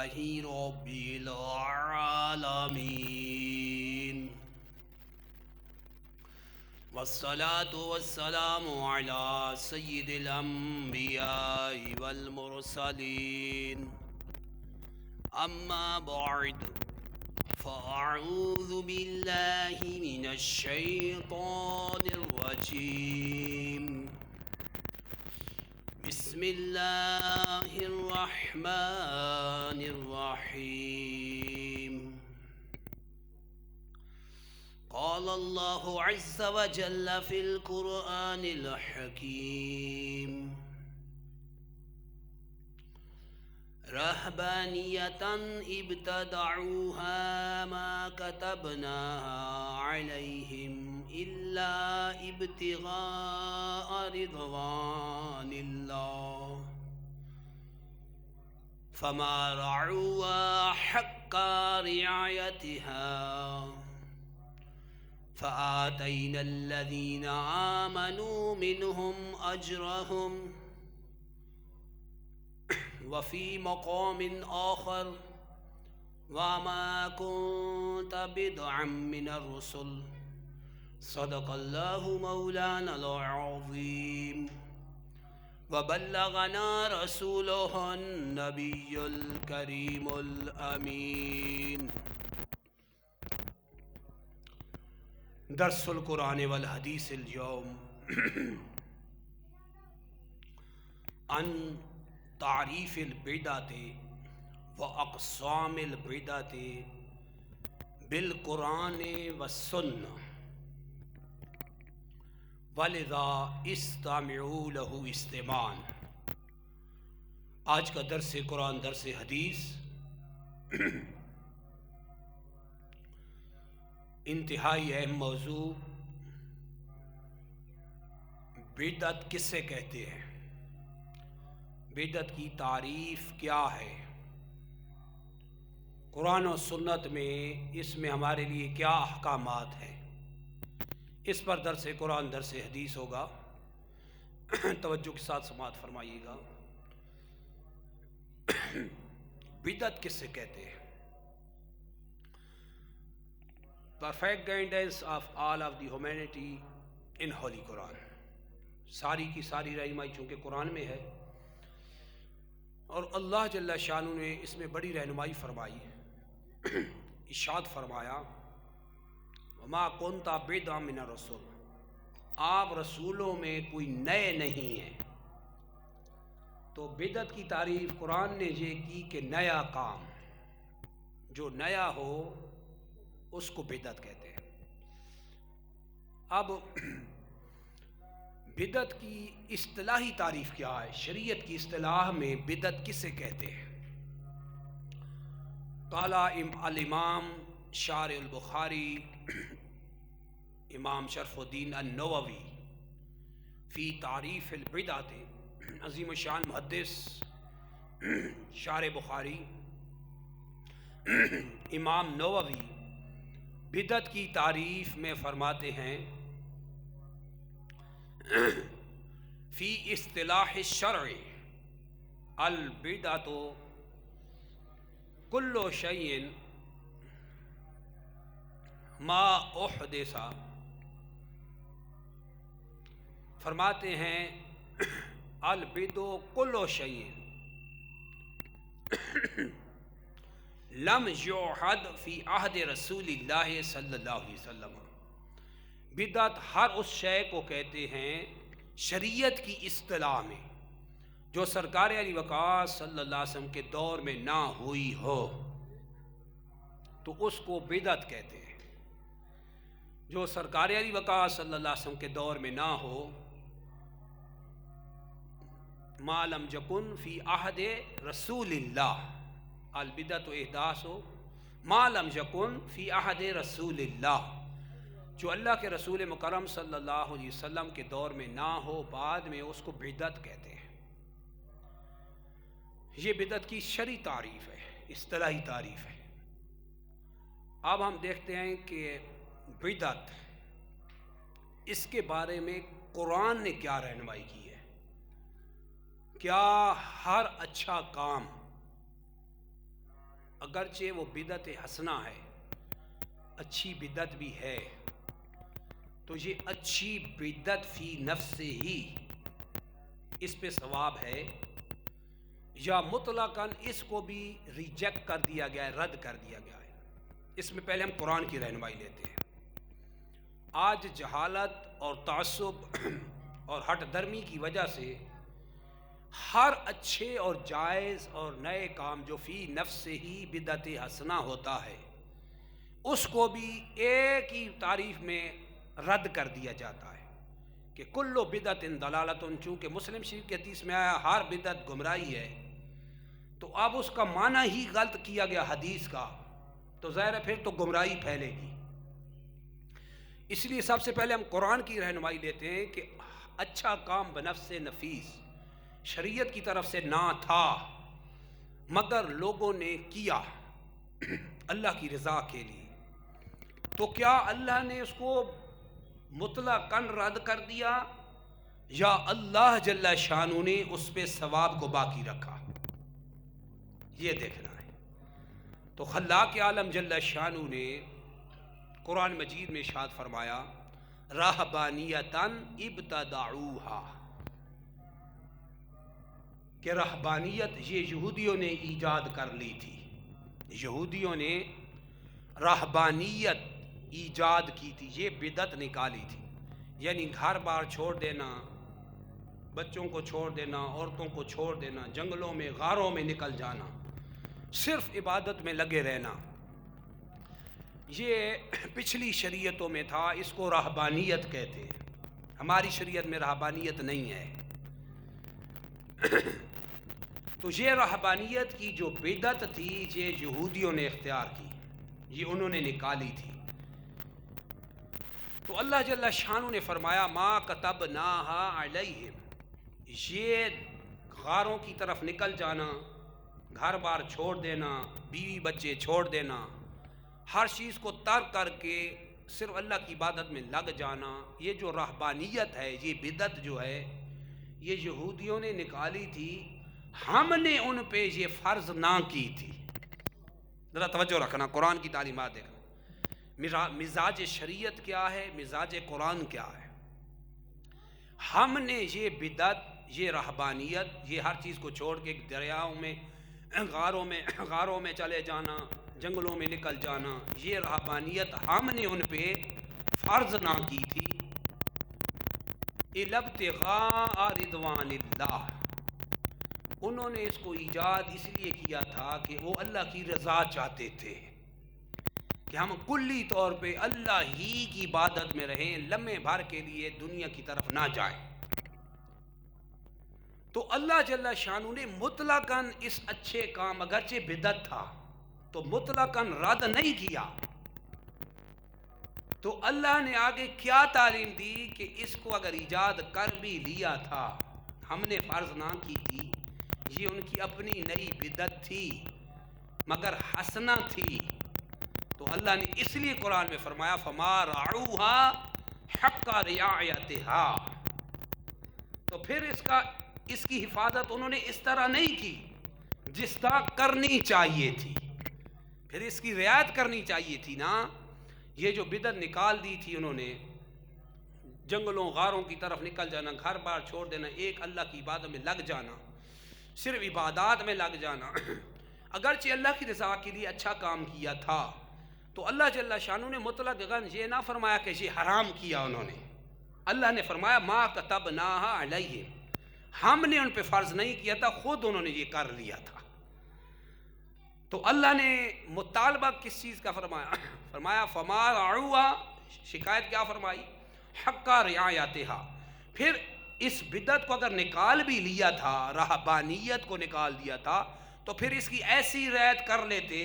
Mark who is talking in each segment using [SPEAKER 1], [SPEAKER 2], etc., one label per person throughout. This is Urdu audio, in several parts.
[SPEAKER 1] لله رب العالمين والصلاة والسلام على سيد الأنبياء والمرسلين أما بعد فأعوذ بالله من الشيطان الرجيم بسم الله الرحمن الرحيم قال الله عز وجل في القرآن الحكيم رهبانية ابتدعوها ما كتبناها عليهم إلا ابتغاء رضوان الله فما رعوها حق رعايتها فآتينا الذين آمنوا منهم أجرهم وفي مقام آخر وما كنت بدعا من الرسل صدق الله مولانا العظيم وبلغنا رسوله النبي الكريم الأمين. درس القرآن والحديث اليوم عن تعریف البدعت واقسام البدعت بالقرآن والسنہ ولذا استمعوا له استماعا. آج کا درس قرآن درس حدیث انتہائی اہم موضوع بدعت کسے کہتے ہیں، بدعت کی تعریف کیا ہے، قرآن و سنت میں اس میں ہمارے لیے کیا احکامات ہیں، اس پر درس قرآن درس حدیث ہوگا. توجہ کے ساتھ سماعت فرمائیے گا. بدعت کسے کہتے ہیں؟ Perfect guidance of all of the humanity in holy قرآن. ساری کی ساری رہنمائی چونکہ قرآن میں ہے اور اللہ جل شانہ نے اس میں بڑی رہنمائی فرمائی. ارشاد فرمایا وما کنت بدعا من الرسل، آپ رسولوں میں کوئی نئے نہیں ہیں. تو بدعت کی تعریف قرآن نے یہ کی کہ نیا کام، جو نیا ہو اس کو بدعت کہتے ہیں. اب بدعت کی اصطلاحی تعریف کیا ہے؟ شریعت کی اصطلاح میں بدعت کسے کہتے ہیں؟ قال الامام شارح البخاری امام شرف الدین النووی فی تعریف البدعت، عظیم الشان محدث شارح بخاری امام نووی بدعت کی تعریف میں فرماتے ہیں فی اصطلاح الشرع البدعۃ کل شیء ما احدث، فرماتے ہیں البدع کل شیء لم یعہد فی عہد رسول اللہ صلی اللہ علیہ وسلم. بدعت ہر اس شے کو کہتے ہیں شریعت کی اصطلاح میں جو سرکار علی وقاص صلی اللہ علیہ وسلم کے دور میں نہ ہوئی ہو تو اس کو بدعت کہتے ہیں. جو سرکار علی وقاص صلی اللہ علیہ وسلم کے دور میں نہ ہو، ما لم یکن فی عہد رسول اللہ، البدعۃ احداث ما لم یکن فی عہد رسول اللہ، جو اللہ کے رسول مکرم صلی اللہ علیہ وسلم کے دور میں نہ ہو بعد میں اس کو بدعت کہتے ہیں. یہ بدعت کی شرعی تعریف ہے، اصطلاحی تعریف ہے. اب ہم دیکھتے ہیں کہ بدعت اس کے بارے میں قرآن نے کیا رہنمائی کی ہے. کیا ہر اچھا کام اگرچہ وہ بدعت حسنہ ہے، اچھی بدعت بھی ہے، تو یہ اچھی بدعت فی نفس سے ہی اس پہ ثواب ہے، یا مطلقاً اس کو بھی ریجیکٹ کر دیا گیا ہے، رد کر دیا گیا ہے؟ اس میں پہلے ہم قرآن کی رہنمائی لیتے ہیں۔ آج جہالت اور تعصب اور ہٹ درمی کی وجہ سے ہر اچھے اور جائز اور نئے کام جو فی نفس سے ہی بدعت حسنہ ہوتا ہے، اس کو بھی ایک ہی تعریف میں رد کر دیا جاتا ہے کہ کل بدعت ضلالۃ، چونکہ مسلم شریف کے حدیث میں آیا ہر بدعت گمراہی ہے، تو اب اس کا معنی ہی غلط کیا گیا حدیث کا، تو ظاہر ہے پھر تو گمراہی پھیلے گی۔ اس لیے سب سے پہلے ہم قرآن کی رہنمائی لیتے ہیں کہ اچھا کام بنفس نفیس شریعت کی طرف سے نہ تھا، مگر لوگوں نے کیا اللہ کی رضا کے لیے، تو کیا اللہ نے اس کو مطلقاً رد کر دیا، یا اللہ جل شانہ نے اس پہ ثواب کو باقی رکھا؟ یہ دیکھنا ہے۔ تو خلاق عالم جل شانہ نے قرآن مجید میں ارشاد فرمایا رہبانیتاً ابتدعوہا، کہ رہبانیت یہ یہودیوں نے ایجاد کر لی تھی، یہودیوں نے رہبانیت ایجاد کی تھی، یہ بدعت نکالی تھی، یعنی گھر بار چھوڑ دینا، بچوں کو چھوڑ دینا، عورتوں کو چھوڑ دینا، جنگلوں میں غاروں میں نکل جانا، صرف عبادت میں لگے رہنا، یہ پچھلی شریعتوں میں تھا، اس کو رہبانیت کہتے ہیں۔ ہماری شریعت میں رہبانیت نہیں ہے۔ تو یہ رہبانیت کی جو بدعت تھی یہ یہودیوں نے اختیار کی، یہ انہوں نے نکالی تھی۔ تو اللہ جل شانہ نے فرمایا ما کتبناہا علیہم، یہ غاروں کی طرف نکل جانا، گھر بار چھوڑ دینا، بیوی بچے چھوڑ دینا، ہر چیز کو ترک کر کے صرف اللہ کی عبادت میں لگ جانا، یہ جو رہبانیت ہے، یہ بدعت جو ہے، یہ یہودیوں نے نکالی تھی، ہم نے ان پہ یہ فرض نہ کی تھی۔ ذرا توجہ رکھنا، قرآن کی تعلیمات دیکھنا، مزاج شریعت کیا ہے، مزاج قرآن کیا ہے۔ ہم نے یہ بدعت، یہ رہبانیت، یہ ہر چیز کو چھوڑ کے دریاؤں میں غاروں میں چلے جانا، جنگلوں میں نکل جانا، یہ رہبانیت ہم نے ان پہ فرض نہ کی تھی۔ الا ابتغاء رضوان اللہ، انہوں نے اس کو ایجاد اس لیے کیا تھا کہ وہ اللہ کی رضا چاہتے تھے، کہ ہم کلی طور پہ اللہ ہی کی عبادت میں رہیں، لمحے بھر کے لیے دنیا کی طرف نہ جائیں۔ تو اللہ جل شانہ نے مطلقاً اس اچھے کام، اگرچہ بدعت تھا تو مطلقاً رد نہیں کیا۔ تو اللہ نے آگے کیا تعلیم دی کہ اس کو اگر ایجاد کر بھی لیا تھا، ہم نے فرض نہ کی تھی، یہ ان کی اپنی نئی بدعت تھی مگر حسنہ تھی، تو اللہ نے اس لیے قرآن میں فرمایا فما رعوہا حق رعایتہا، تو پھر اس کی حفاظت انہوں نے اس طرح نہیں کی جس طرح کرنی چاہیے تھی، پھر اس کی رعایت کرنی چاہیے تھی نا۔ یہ جو بدعت نکال دی تھی انہوں نے، جنگلوں غاروں کی طرف نکل جانا، گھر بار چھوڑ دینا، ایک اللہ کی عبادت میں لگ جانا، صرف عبادات میں لگ جانا، اگرچہ اللہ کی رضا کے لیے اچھا کام کیا تھا، تو اللہ جل شانہ نے مطلق یہ نہ فرمایا کہ یہ حرام کیا انہوں نے، اللہ نے فرمایا ما کتبناہا علیہم، ہم نے ان پہ فرض نہیں کیا تھا، خود انہوں نے یہ کر لیا تھا۔ تو اللہ نے مطالبہ کس چیز کا فرمایا فما رعوہا، شکایت کیا فرمائی؟ حق رعایتہا، پھر اس بدعت کو اگر نکال بھی لیا تھا، رہبانیت کو نکال دیا تھا، تو پھر اس کی ایسی رعایت کر لیتے،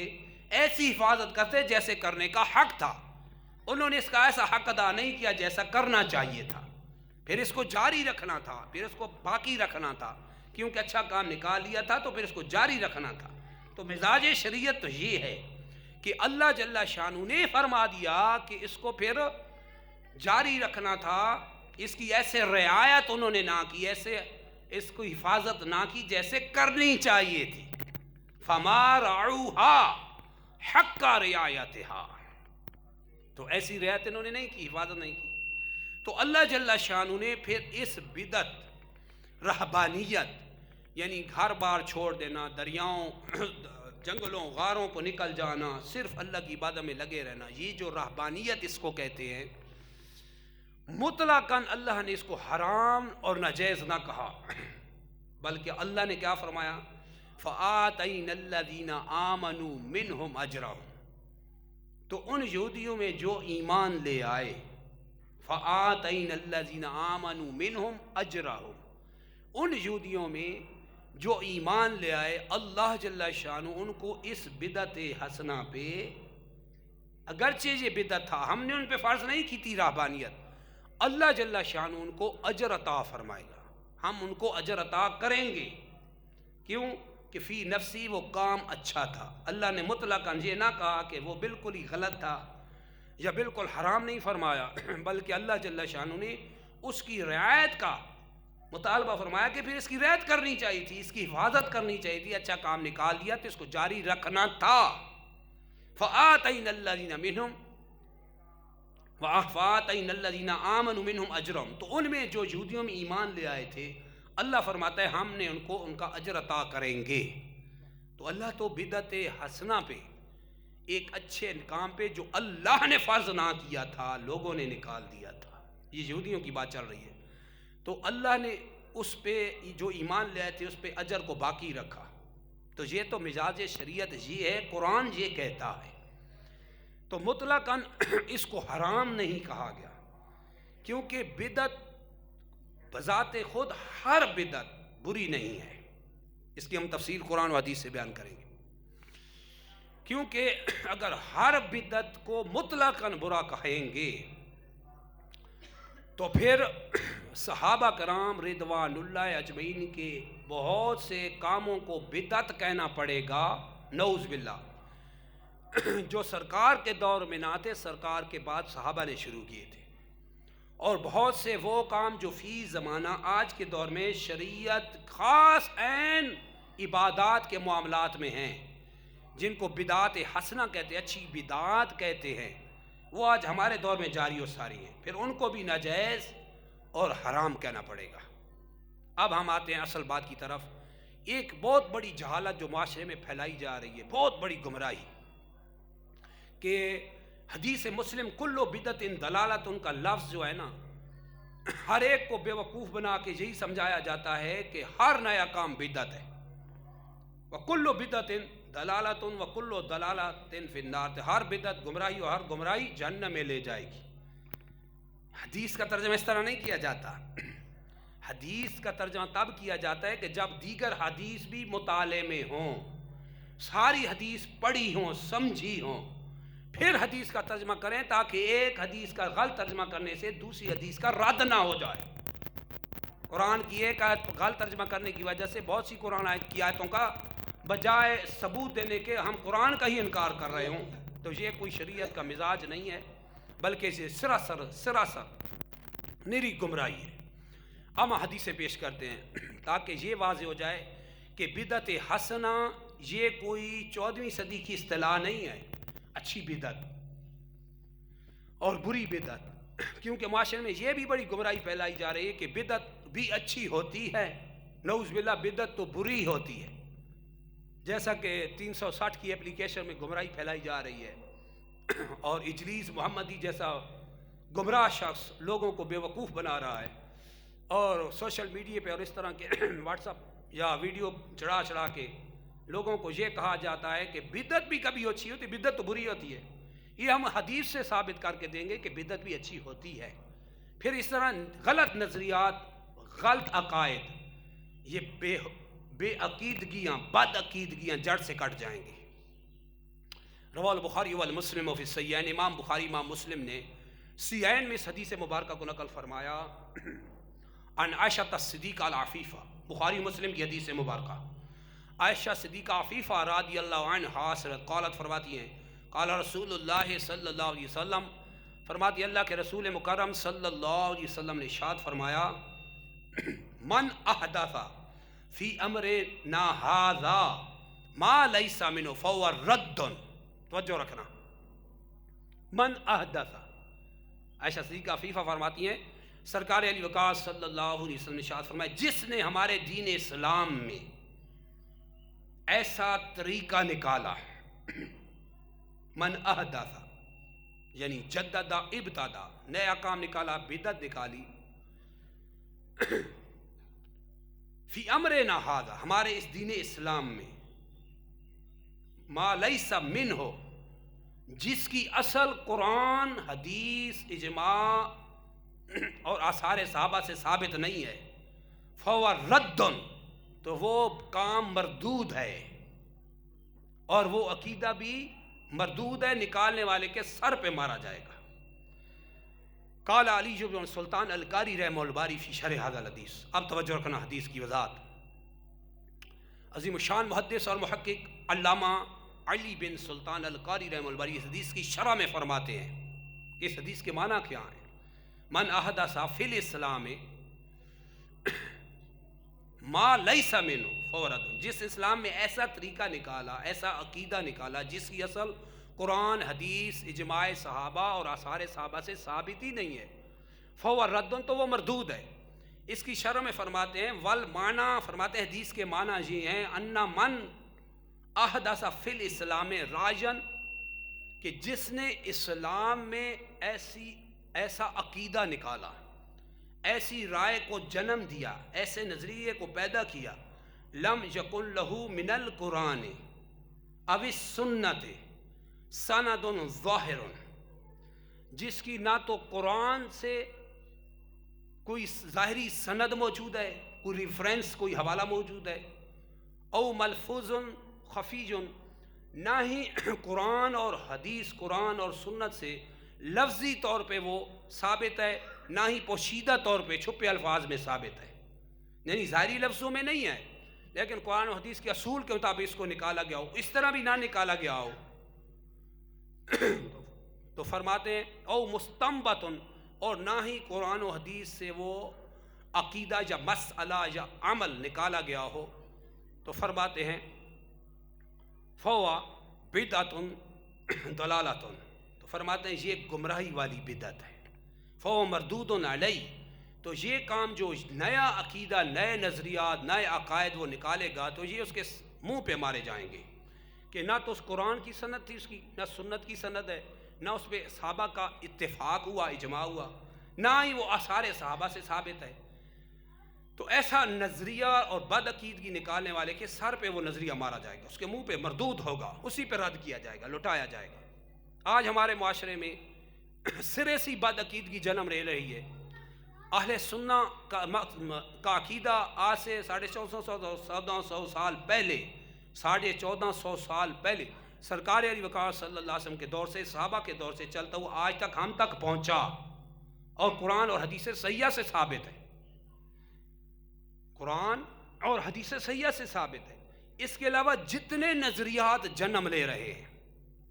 [SPEAKER 1] ایسی حفاظت کرتے جیسے کرنے کا حق تھا۔ انہوں نے اس کا ایسا حق ادا نہیں کیا جیسا کرنا چاہیے تھا، پھر اس کو جاری رکھنا تھا، پھر اس کو باقی رکھنا تھا، کیونکہ اچھا کام نکال لیا تھا تو پھر اس کو جاری رکھنا تھا۔ تو مزاج شریعت تو یہ ہے کہ اللہ جل شانہ نے فرما دیا کہ اس کو پھر جاری رکھنا تھا، اس کی ایسے رعایت انہوں نے نہ کی، ایسے اس کو حفاظت نہ کی جیسے کرنی چاہیے تھی۔ فما رعوها حق رعایتها، تو ایسی رعایت انہوں نے نہیں کی، حفاظت نہیں کی۔ تو اللہ جل شانہ نے پھر اس بدعت رہبانیت، یعنی گھر بار چھوڑ دینا، دریاؤں جنگلوں غاروں کو نکل جانا، صرف اللہ کی عبادت میں لگے رہنا، یہ جو رہبانیت اس کو کہتے ہیں، مطلقاً اللہ نے اس کو حرام اور ناجائز نہ کہا، بلکہ اللہ نے کیا فرمایا؟ فَآتَيْنَا الَّذِينَ آمَنُوا مِنْهُمْ أَجْرَهُمْ، تو ان یہودیوں میں جو ایمان لے آئے، فَآتَيْنَا الَّذِينَ آمَنُوا مِنْهُمْ أَجْرَهُمْ، ان یہودیوں میں جو ایمان لے آئے، اللہ جل شانہ ان کو اس بدعت حسنہ پہ، اگرچہ یہ بدعت تھا، ہم نے ان پہ فرض نہیں کی تھی رہبانیت، اللہ جل شانہ ان کو اجر عطا فرمائے گا، ہم ان کو اجر عطا کریں گے۔ کیوں؟ کہ فی نفسی وہ کام اچھا تھا، اللہ نے مطلقاً یہ نہ کہا کہ وہ بالکل ہی غلط تھا یا بالکل حرام نہیں فرمایا، بلکہ اللہ جل شانہ نے اس کی رعایت کا مطالبہ فرمایا کہ پھر اس کی رعایت کرنی چاہیے تھی، اس کی حفاظت کرنی چاہیے تھی، اچھا کام نکال دیا تو اس کو جاری رکھنا تھا۔ فَآتَيْنَا الَّذِينَ مِنْهُمْ وَآتَيْنَا الَّذِينَ آمَنُوا مِنْهُمْ أَجْرَهُمْ، تو ان میں جو یہودیوں میں ایمان لے آئے تھے، اللہ فرماتا ہے ہم نے ان کو ان کا اجر عطا کریں گے۔ تو اللہ تو بدعت حسنہ پہ، ایک اچھے کام پہ جو اللہ نے فرض نہ کیا تھا، لوگوں نے نکال دیا تھا، یہ یہودیوں کی بات چل رہی ہے، تو اللہ نے اس پہ جو ایمان لے آئے تھے اس پہ اجر کو باقی رکھا۔ تو یہ تو مزاج شریعت یہ ہے، قرآن یہ کہتا ہے، تو مطلقاً اس کو حرام نہیں کہا گیا، کیونکہ بدعت بذات خود ہر بدعت بری نہیں ہے، اس کی ہم تفصیل قرآن و حدیث سے بیان کریں گے، کیونکہ اگر ہر بدعت کو مطلقاً برا کہیں گے تو پھر صحابہ کرام رضوان اللہ اجمعین کے بہت سے کاموں کو بدعت کہنا پڑے گا، نعوذ باللہ، جو سرکار کے دور میں نہ تھے، سرکار کے بعد صحابہ نے شروع کیے تھے، اور بہت سے وہ کام جو فی زمانہ آج کے دور میں شریعت خاص عین عبادات کے معاملات میں ہیں، جن کو بدعات حسنہ کہتے ہیں، اچھی بدعات کہتے ہیں، وہ آج ہمارے دور میں جاری و ساری ہیں، پھر ان کو بھی ناجائز اور حرام کہنا پڑے گا۔ اب ہم آتے ہیں اصل بات کی طرف، ایک بہت بڑی جہالت جو معاشرے میں پھیلائی جا رہی ہے، بہت بڑی گمراہی، کہ حدیث مسلم کلو بدعت دلالت، ان کا لفظ جو ہے نا، ہر ایک کو بے وقوف بنا کے یہی سمجھایا جاتا ہے کہ ہر نیا کام بدعت ہے، وَكُلُّ بِدْعَةٍ دَلَالَةٌ وَكُلُّ دَلَالَةٍ فِي النَّارِ، ہر بدعت گمراہی اور ہر گمراہی جہنم میں لے جائے گی۔ حدیث کا ترجمہ اس طرح نہیں کیا جاتا، حدیث کا ترجمہ تب کیا جاتا ہے کہ جب دیگر حدیث بھی مطالعے میں ہوں، ساری حدیث پڑھی ہوں، سمجھی ہوں، پھر حدیث کا ترجمہ کریں، تاکہ ایک حدیث کا غلط ترجمہ کرنے سے دوسری حدیث کا رد نہ ہو جائے۔ قرآن کی ایک آیت غلط ترجمہ کرنے کی وجہ سے بہت سی قرآن آیت کی آیتوں کا بجائے ثبوت دینے کے ہم قرآن کا ہی انکار کر رہے ہوں، تو یہ کوئی شریعت کا مزاج نہیں ہے، بلکہ یہ سراسر نری گمراہی ہے۔ ہم حدیثیں پیش کرتے ہیں تاکہ یہ واضح ہو جائے کہ بدعت حسنہ یہ کوئی 14ویں صدی کی اصطلاح نہیں ہے، اچھی بدعت اور بری بدعت، کیونکہ معاشرے میں یہ بھی بڑی گمراہی پھیلائی جا رہی ہے کہ بدعت بھی اچھی ہوتی ہے، نعوذ باللہ بدعت تو بری ہوتی ہے، جیسا کہ 360 کی اپلیکیشن میں گمراہی پھیلائی جا رہی ہے، اور اجلیس محمدی جیسا گمراہ شخص لوگوں کو بے وقوف بنا رہا ہے، اور سوشل میڈیا پہ اور اس طرح کے واٹس اپ یا ویڈیو چڑھا کے لوگوں کو یہ کہا جاتا ہے کہ بدعت بھی کبھی اچھی ہوتی ہے، بدعت تو بری ہوتی ہے۔ یہ ہم حدیث سے ثابت کر کے دیں گے کہ بدعت بھی اچھی ہوتی ہے۔ پھر اس طرح غلط نظریات، غلط عقائد، یہ بے عقیدگیاں، بد عقیدگیاں جڑ سے کٹ جائیں گی۔ رواه البخاری والمسلم فی الصحیحین، امام بخاری امام مسلم نے صحیحین میں اس حدیث مبارکہ کو نقل فرمایا، عن عائشہ الصدیقہ العفیفہ، بخاری مسلم کی حدیث مبارکہ، عائشہ صدیقہ عفیفہ رضی اللہ عنہا قالت فرماتی ہیں، قال رسول اللہ صلی اللہ علیہ وسلم، فرماتی اللہ کے رسول مکرم صلی اللہ علیہ وسلم نے ارشاد فرمایا، من احدث فی امرنا ھذا ما لیس منہ فہو رد، توجہ رکھنا، من احدث، عائشہ صدیقہ عفیفہ فرماتی ہیں سرکار علی وقار صلی اللہ علیہ وسلم نے ارشاد فرمایا جس نے ہمارے دین اسلام میں ایسا طریقہ نکالا، من احدث یعنی جدد ابتدا، نیا کام نکالا، بدعت نکالی، فی امرنا ھذا، ہمارے اس دین اسلام میں، ما لیس منہ، جس کی اصل قرآن حدیث اجماع اور آثار صحابہ سے ثابت نہیں ہے، فہو رد، تو وہ کام مردود ہے اور وہ عقیدہ بھی مردود ہے، نکالنے والے کے سر پہ مارا جائے گا۔ قال علی بن سلطان القاری رحمہ الباری فی شرح ھذا الحدیث، اب توجہ رکھنا حدیث کی وضاحت۔ عظیم الشان محدث اور محقق علامہ علی بن سلطان القاری رحمہ الباری اس حدیث کی شرح میں فرماتے ہیں اس حدیث کے معنی کیا ہیں؟ من احدث فی الاسلام ما لیس منہ فہو رد، جس اسلام میں ایسا طریقہ نکالا، ایسا عقیدہ نکالا جس کی اصل قرآن حدیث اجماع صحابہ اور آثار صحابہ سے ثابت ہی نہیں ہے، فہو رد، تو وہ مردود ہے۔ اس کی شرح میں فرماتے ہیں والمعنی، فرماتے ہیں حدیث کے معنی یہ ہیں ان من احدث فی الاسلام راجن، کہ جس نے اسلام میں ایسا عقیدہ نکالا، ایسی رائے کو جنم دیا، ایسے نظریے کو پیدا کیا، لم یکن لہ من القرآن او السنت سند ظاہر، جس کی نہ تو قرآن سے کوئی ظاہری سند موجود ہے، کوئی ریفرنس، کوئی حوالہ موجود ہے، او ملفوظ خفی، نہ ہی قرآن اور حدیث، قرآن اور سنت سے لفظی طور پہ وہ ثابت ہے، نہ ہی پوشیدہ طور پہ چھپے الفاظ میں ثابت ہے، یعنی ظاہری لفظوں میں نہیں ہے، لیکن قرآن و حدیث کے اصول کے مطابق اس کو نکالا گیا ہو، اس طرح بھی نہ نکالا گیا ہو تو فرماتے ہیں او مستنبط، اور نہ ہی قرآن و حدیث سے وہ عقیدہ یا مسئلہ یا عمل نکالا گیا ہو، تو فرماتے ہیں فہو بدعۃ ضلالۃ، تو فرماتے ہیں یہ گمراہی والی بدعت ہے، فہو مردود علیہ، تو یہ کام جو نیا عقیدہ، نئے نظریات، نئے عقائد وہ نکالے گا تو یہ اس کے منہ پہ مارے جائیں گے کہ نہ تو اس قرآن کی سند تھی، اس کی نہ سنت کی سند ہے، نہ اس پہ صحابہ کا اتفاق ہوا، اجماع ہوا، نہ ہی وہ آثار صحابہ سے ثابت ہے۔ تو ایسا نظریہ اور بد عقیدگی نکالنے والے کے سر پہ وہ نظریہ مارا جائے گا، اس کے منہ پہ مردود ہوگا، اسی پہ رد کیا جائے گا، لٹایا جائے گا۔ آج ہمارے معاشرے میں سرے سی بد عقیدگی جنم لے رہی ہے۔ اہل سنہ کا عقیدہ آج سے 1450 سال پہلے، 1450 سال پہلے سرکار علی وقار صلی اللہ علیہ وسلم کے دور سے، صحابہ کے دور سے چلتا ہوا آج تک ہم تک پہنچا، اور قرآن اور حدیث صحیحہ سے ثابت ہے، قرآن اور حدیث صحیحہ سے ثابت ہے۔ اس کے علاوہ جتنے نظریات جنم لے رہے ہیں،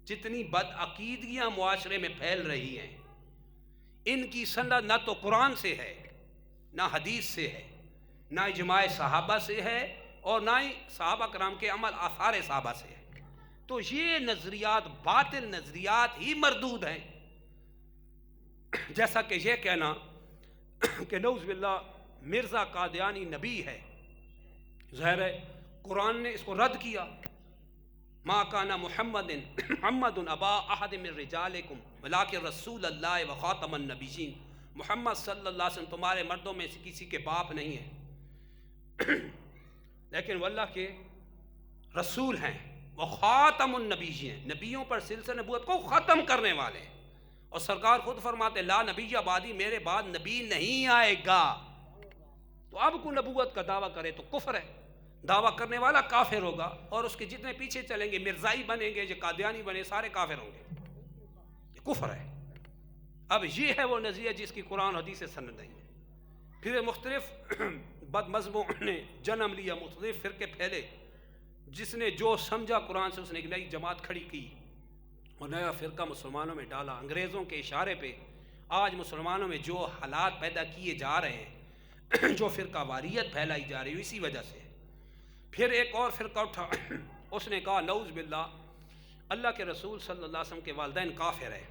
[SPEAKER 1] جتنی بد عقیدگیاں معاشرے میں پھیل رہی ہیں، ان کی سند نہ تو قرآن سے ہے، نہ حدیث سے ہے، نہ اجماع صحابہ سے ہے، اور نہ ہی صحابہ کرام کے عمل آثار صحابہ سے ہے۔ تو یہ نظریات باطل نظریات ہی مردود ہیں، جیسا کہ یہ کہنا کہ نعوذ باللہ مرزا قادیانی نبی ہے، ظاہر ہے قرآن نے اس کو رد کیا، ما کان محمد ابا احد من رجالکم ولکن رسول اللہ وخاتم النبیین، محمد صلی اللہ علیہ وسلم تمہارے مردوں میں سے کسی کے باپ نہیں ہے، لیکن وہ اللہ کے رسول ہیں، وخاتم النبیین، نبیوں پر سلسلہ نبوت کو ختم کرنے والے ہیں، اور سرکار خود فرماتے لا نبی بعدی، میرے بعد نبی نہیں آئے گا۔ تو اب کوئی نبوت کا دعویٰ کرے تو کفر ہے، دعویٰ کرنے والا کافر ہوگا، اور اس کے جتنے پیچھے چلیں گے، مرزائی بنیں گے، جو قادیانی بنے، سارے کافر ہوں گے، یہ کفر ہے۔ اب یہ ہے وہ نظریہ جس کی قرآن حدیث سے سند نہیں ہے۔ پھر مختلف بد مذہبوں نے جنم لیا، مختلف فرقے پھیلے، جس نے جو سمجھا قرآن سے اس نے ایک نئی جماعت کھڑی کی اور نیا فرقہ مسلمانوں میں ڈالا۔ انگریزوں کے اشارے پہ آج مسلمانوں میں جو حالات پیدا کیے جا رہے ہیں، جو فرقہ واریت پھیلائی جا رہی ہے، اسی وجہ سے۔ پھر ایک اور فرقہ اٹھا اس نے کہا نعوذ باللہ اللہ کے رسول صلی اللہ علیہ وسلم کے والدین کافر ہیں.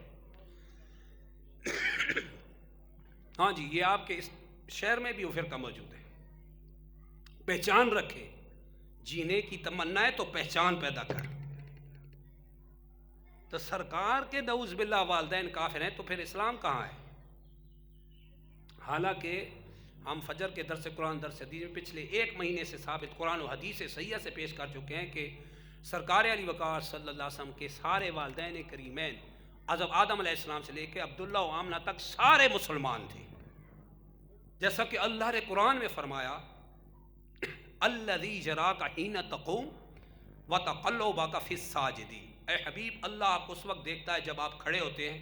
[SPEAKER 1] ہاں جی، یہ آپ کے اس شہر میں بھی وہ فرقہ موجود ہے. پہچان رکھے، جینے کی تمنا ہے تو پہچان پیدا کر. تو سرکار کے نعوذ باللہ والدین کافر ہیں تو پھر اسلام کہاں ہے؟ حالانکہ ہم فجر کے درس قرآن درس حدیث میں پچھلے 1 مہینے سے ثابت قرآن و حدیث صحیحہ سے پیش کر چکے ہیں کہ سرکار علی وقار صلی اللہ علیہ وسلم کے سارے والدین کریمین حضرت آدم علیہ السلام سے لے کے عبداللہ و آمنہ تک سارے مسلمان تھے. جیسا کہ اللہ نے قرآن میں فرمایا الذی یراک حین تقوم وتقلبک فی الساجدین، اے حبیب اللہ آپ کو اس وقت دیکھتا ہے جب آپ کھڑے ہوتے ہیں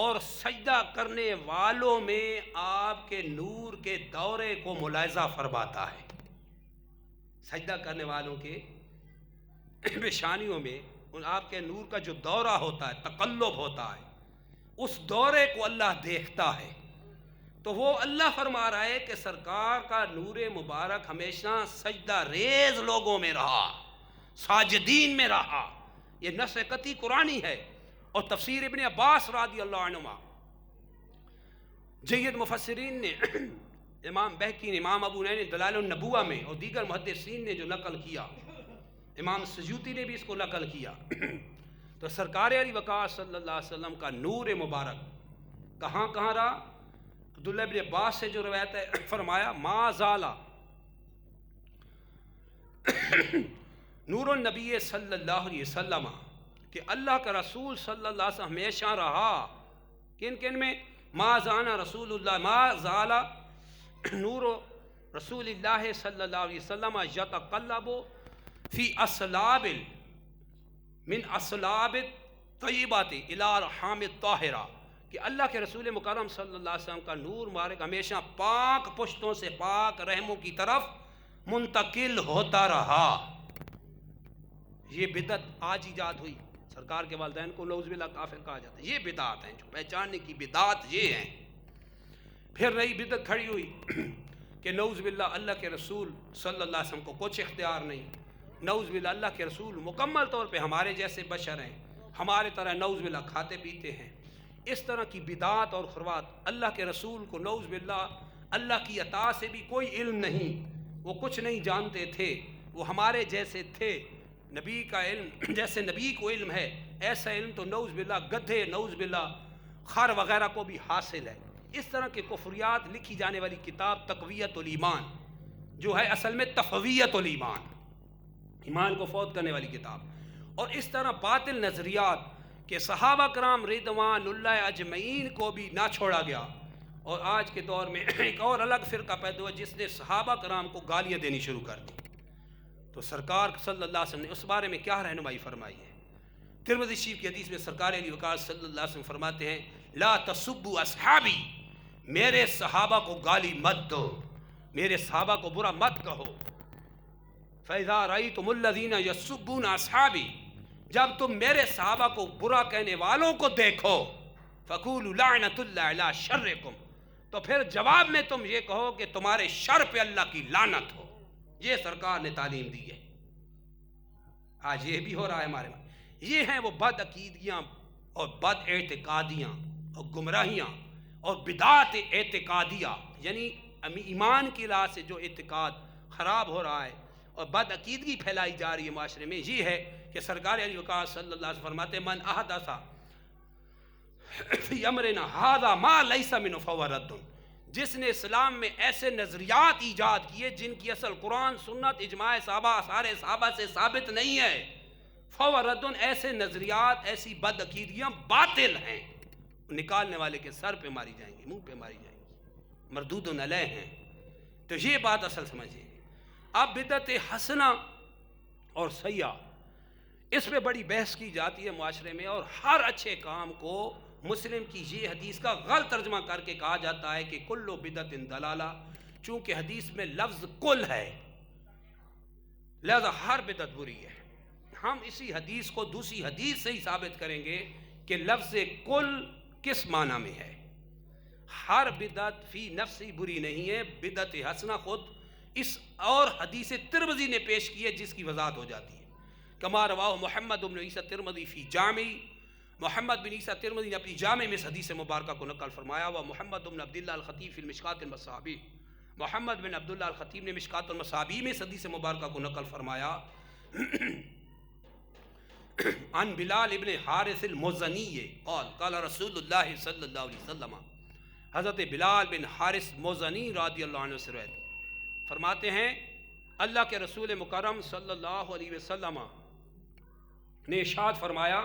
[SPEAKER 1] اور سجدہ کرنے والوں میں آپ کے نور کے دورے کو ملاحظہ فرماتا ہے. سجدہ کرنے والوں کے پیشانیوں میں آپ کے نور کا جو دورہ ہوتا ہے، تقلب ہوتا ہے، اس دورے کو اللہ دیکھتا ہے. تو وہ اللہ فرما رہا ہے کہ سرکار کا نور مبارک ہمیشہ سجدہ ریز لوگوں میں رہا، ساجدین میں رہا. یہ نص قطعی قرآنی ہے. اور تفسیر ابن عباس رضی اللہ عنہما جید مفسرین نے، امام بہقی نے، امام ابو نعیم نے دلائل النبوہ میں، اور دیگر محدثین نے جو نقل کیا، امام سیوطی نے بھی اس کو نقل کیا. تو سرکار علی وقار صلی اللہ علیہ وسلم کا نور مبارک کہاں کہاں رہا؟ عبداللہ ابن عباس سے جو روایت ہے فرمایا ما زالا نور النبی صلی اللہ علیہ وسلم، کہ اللہ کا رسول صلی اللہ علیہ وسلم ہمیشہ رہا کن کن میں؟ ما زانا رسول اللہ، ما زالا نور رسول اللہ صلی اللہ علیہ وسلم یتقلب فی اسلاب من اسلاب طیبات الی ارحام الطاہرہ، کہ اللہ کے رسول مکرم صلی اللہ علیہ وسلم کا نور مبارک ہمیشہ پاک پشتوں سے پاک رحموں کی طرف منتقل ہوتا رہا. یہ بدعت آج ایجاد ہوئی. سرکار کے والدین کو نعوذ باللہ کافر کہا جاتا ہے. یہ بدعات ہیں جو پہچاننے کی بدعات یہ ہیں. پھر نئی بدعت کھڑی ہوئی کہ نعوذ باللہ اللہ کے رسول صلی اللہ علیہ وسلم کو کچھ اختیار نہیں. نعوذ باللہ اللہ کے رسول مکمل طور پہ ہمارے جیسے بشر ہیں، ہمارے طرح نعوذ باللہ کھاتے پیتے ہیں. اس طرح کی بدعات اور خرافات. اللہ کے رسول کو نعوذ باللہ اللہ کی عطا سے بھی کوئی علم نہیں، وہ کچھ نہیں جانتے تھے، وہ ہمارے جیسے تھے. نبی کا علم جیسے نبی کو علم ہے، ایسا علم تو نعوذ باللہ گدھے، نعوذ باللہ خر وغیرہ کو بھی حاصل ہے. اس طرح کے کفریات لکھی جانے والی کتاب تقویت الایمان جو ہے اصل میں تفویت الایمان، ایمان کو فوت کرنے والی کتاب. اور اس طرح باطل نظریات کہ صحابہ کرام رضوان اللہ اجمعین کو بھی نہ چھوڑا گیا. اور آج کے دور میں ایک اور الگ فرقہ پیدا ہوا جس نے صحابہ کرام کو گالیاں دینی شروع کر دی. تو سرکار صلی اللہ علیہ وسلم نے اس بارے میں کیا رہنمائی فرمائی ہے؟ ترمذی شریف کی حدیث میں سرکار علی وقار صلی اللہ علیہ وسلم فرماتے ہیں لا تسبوا اصحابی، میرے صحابہ کو گالی مت دو، میرے صحابہ کو برا مت کہو. فَإِذَا رَأَيْتُمُ الَّذِينَ يَسُبُّونَ أَصْحَابِي، جب تم میرے صحابہ کو برا کہنے والوں کو دیکھو فَقُولُوا لَعْنَةُ اللَّهِ عَلَىٰ شَرِّكُمْ، تو پھر جواب میں تم یہ کہو کہ تمہارے شر پہ اللہ کی لعنت ہو. یہ سرکار نے تعلیم دی ہے. آج یہ بھی ہو رہا ہے ہمارے میں. یہ ہیں وہ بد عقیدگیاں اور بد اعتقادیاں اور گمراہیاں اور بدعات اعتقادیہ، یعنی ایمان کی لحاظ سے جو اعتقاد خراب ہو رہا ہے اور بد عقیدگی پھیلائی جا رہی ہے معاشرے میں. یہ ہے کہ سرکار علی وقار صلی اللہ علیہ وسلم فرماتے من احدث فی امرنا ھذا ما لیس منہ فہو رد، جس نے اسلام میں ایسے نظریات ایجاد کیے جن کی اصل قرآن سنت اجماع صحابہ سارے صحابہ سے ثابت نہیں ہے، فہو رد، ایسے نظریات ایسی بد عقیدگیاں باطل ہیں، نکالنے والے کے سر پہ ماری جائیں گی، منہ پہ ماری جائیں گی، مردود علیہ ہیں. تو یہ بات اصل سمجھیے. اب بدعت حسنہ اور سیئہ اس پہ بڑی بحث کی جاتی ہے معاشرے میں، اور ہر اچھے کام کو مسلم کی یہ حدیث کا غلط ترجمہ کر کے کہا جاتا ہے کہ کلو بدعت دلالہ، چونکہ حدیث میں لفظ کل ہے لہذا ہر بدعت بری ہے. ہم اسی حدیث کو دوسری حدیث سے ہی ثابت کریں گے کہ لفظ کل کس معنی میں ہے. ہر بدعت فی نفسی بری نہیں ہے. بدعت حسنہ خود اس اور حدیث ترمذی نے پیش کی ہے جس کی وضاحت ہو جاتی ہے. کما رواہ محمد بن عیسیٰ ترمذی فی جامع، محمد بن عیسیٰ ترمذی نے اپنی جامع میں اس حدیث مبارکہ کو نقل فرمایا. و محمد بن عبداللہ الخطیب فی المشکات المصابیح، محمد بن عبداللہ الخطیب نے مشکات المصابیح میں اس حدیث مبارکہ کو نقل فرمایا. عن بلال ابن حارث المزنی قال قال رسول اللہ صلی اللہ علیہ وسلم، حضرت بلال بن حارث مزنی رضی اللہ عنہ سے روایت فرماتے ہیں اللہ کے رسول مکرم صلی اللہ علیہ وسلم نے ارشاد فرمایا،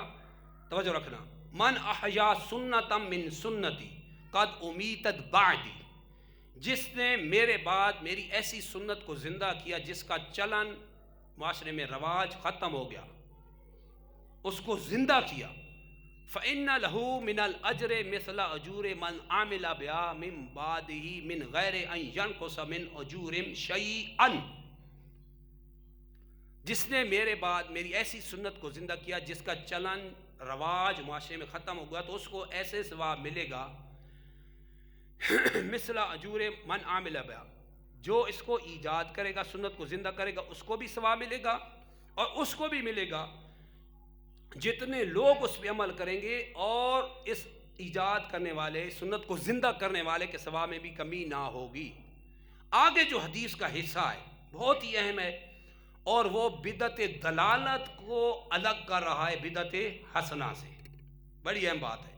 [SPEAKER 1] توجہ رکھنا، من احیا سنتا من سنتی قد امیتت بعدی، جس نے میرے بعد میری ایسی سنت کو زندہ کیا جس کا چلن معاشرے میں رواج ختم ہو گیا، اس کو زندہ کیا، فَإِنَّ لَهُ مِنَ الْأَجْرِ مِثْلَ أَجُورِ مَنْ عَمِلَ بِهَا مِنْ بَعْدِهِ مِنْ غَيْرِ أَنْ يَنْقُصَ مِنْ أُجُورِهِمْ شَيْئًا، جس نے میرے بعد میری ایسی سنت کو زندہ کیا جس کا چلن رواج معاشرے میں ختم ہو گیا تو اس کو ایسے ثواب ملے گا مثل اجور من عامل بہا، جو اس کو ایجاد کرے گا، سنت کو زندہ کرے گا، اس کو بھی ثواب ملے گا، اور اس کو بھی ملے گا جتنے لوگ اس پہ عمل کریں گے، اور اس ایجاد کرنے والے، سنت کو زندہ کرنے والے کے ثواب میں بھی کمی نہ ہوگی. آگے جو حدیث کا حصہ ہے بہت ہی اہم ہے، اور وہ بدعت دلالت کو الگ کر رہا ہے بدعت حسنہ سے. بڑی اہم بات ہے.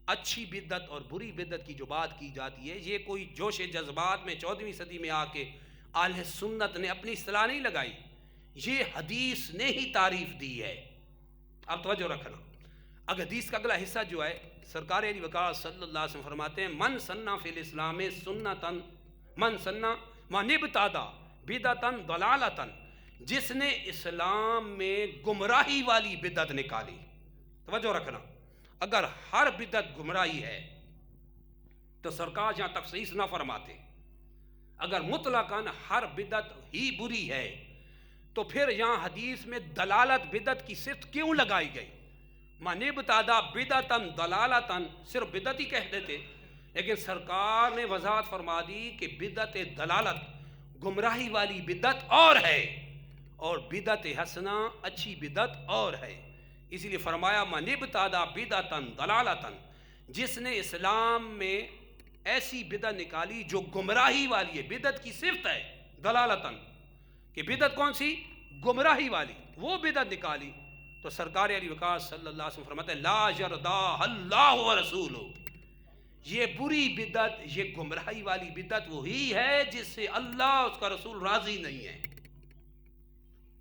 [SPEAKER 1] اچھی بدعت اور بری بدعت کی جو بات کی جاتی ہے، یہ کوئی جوش جذبات میں 14ویں صدی میں آ کے اہل سنت نے اپنی اصطلاح نہیں لگائی، یہ حدیث نے ہی تعریف دی ہے. اب توجہ رکھنا، اگر حدیث کا اگلا حصہ جو ہے، سرکار علی وقار صلی اللہ علیہ وسلم فرماتے ہیں من سنہ فی الاسلام سنتن من سنہ من ابتدع بدعتن ضلالتن، جس نے اسلام میں گمراہی والی بدعت نکالی. توجہ رکھنا، اگر ہر بدعت گمراہی ہے تو سرکار جہاں تخصیص نہ فرماتے. اگر مطلقاً ہر بدعت ہی بری ہے تو پھر یہاں حدیث میں دلالت بدعت کی صفت کیوں لگائی گئی؟ من ابتدع بدعتن ضلالتن، صرف بدعت ہی کہہ دیتے، لیکن سرکار نے وضاحت فرما دی کہ بدعت دلالت گمراہی والی بدعت اور ہے، اور بدعت حسنہ اچھی بدعت اور ہے. اسی لیے فرمایا من ابتدع بدعتن ضلالتن، جس نے اسلام میں ایسی بدعت نکالی جو گمراہی والی ہے. بدعت کی صفت ہے ضلالتن، کہ بدعت کون سی؟ گمراہی والی، وہ بدعت نکالی. تو سرکار علی وقار صلی اللہ علیہ وسلم فرماتے ہیں لا یرضاہ اللہ ورسولہ، یہ بری بدعت، یہ گمراہی والی بدعت وہی ہے جس سے اللہ اس کا رسول راضی نہیں ہے.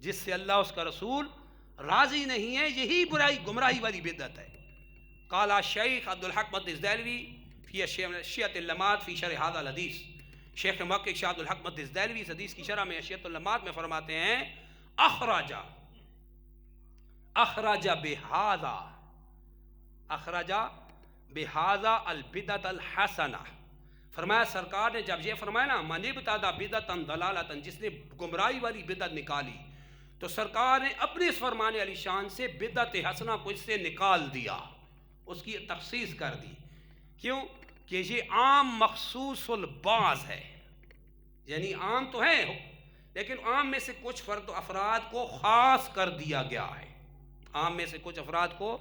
[SPEAKER 1] جس سے اللہ اس کا رسول راضی نہیں ہے، یہی برائی گمراہی والی بدعت ہے. قال شیخ عبدالحق مدنس دہلوی فی اشیاء اللمات فی شرح ھذا الحدیث، شیخ محقق شاہ عبدالحق مدنس دہلوی اس حدیث کی شرح میں اشیاء اللمات میں فرماتے ہیں اخرج بہذا البدعۃ الحسنہ. فرمایا سرکار نے جب یہ فرمایا نا من ابتدع بدعتن ضلالتن، جس نے گمراہی والی بدعت نکالی، تو سرکار نے اپنے اس فرمانے علی شان سے بدعت حسنہ کو اس سے نکال دیا، اس کی تخصیص کر دی. کیوں؟ کہ یہ عام مخصوص البعض ہے، یعنی عام تو ہے لیکن عام میں سے کچھ فرد و افراد کو خاص کر دیا گیا ہے. عام میں سے کچھ افراد کو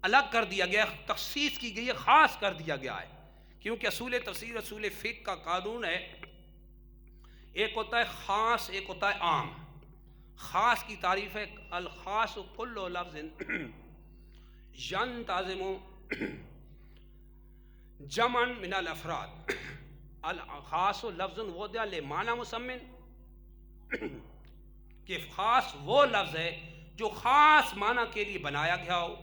[SPEAKER 1] الگ کر دیا گیا، تخصیص کی گئی ہے، خاص کر دیا گیا ہے. کیونکہ اصول تفسیر، اصول فقہ کا قانون ہے، ایک ہوتا ہے خاص، ایک ہوتا ہے عام. خاص کی تعریف ہے الخاص کل لفظ ینتظم جمعا من الافراد. الخاص لفظ وضع لمعنی مسمن، کہ خاص وہ لفظ ہے جو خاص معنی کے لیے بنایا گیا ہو،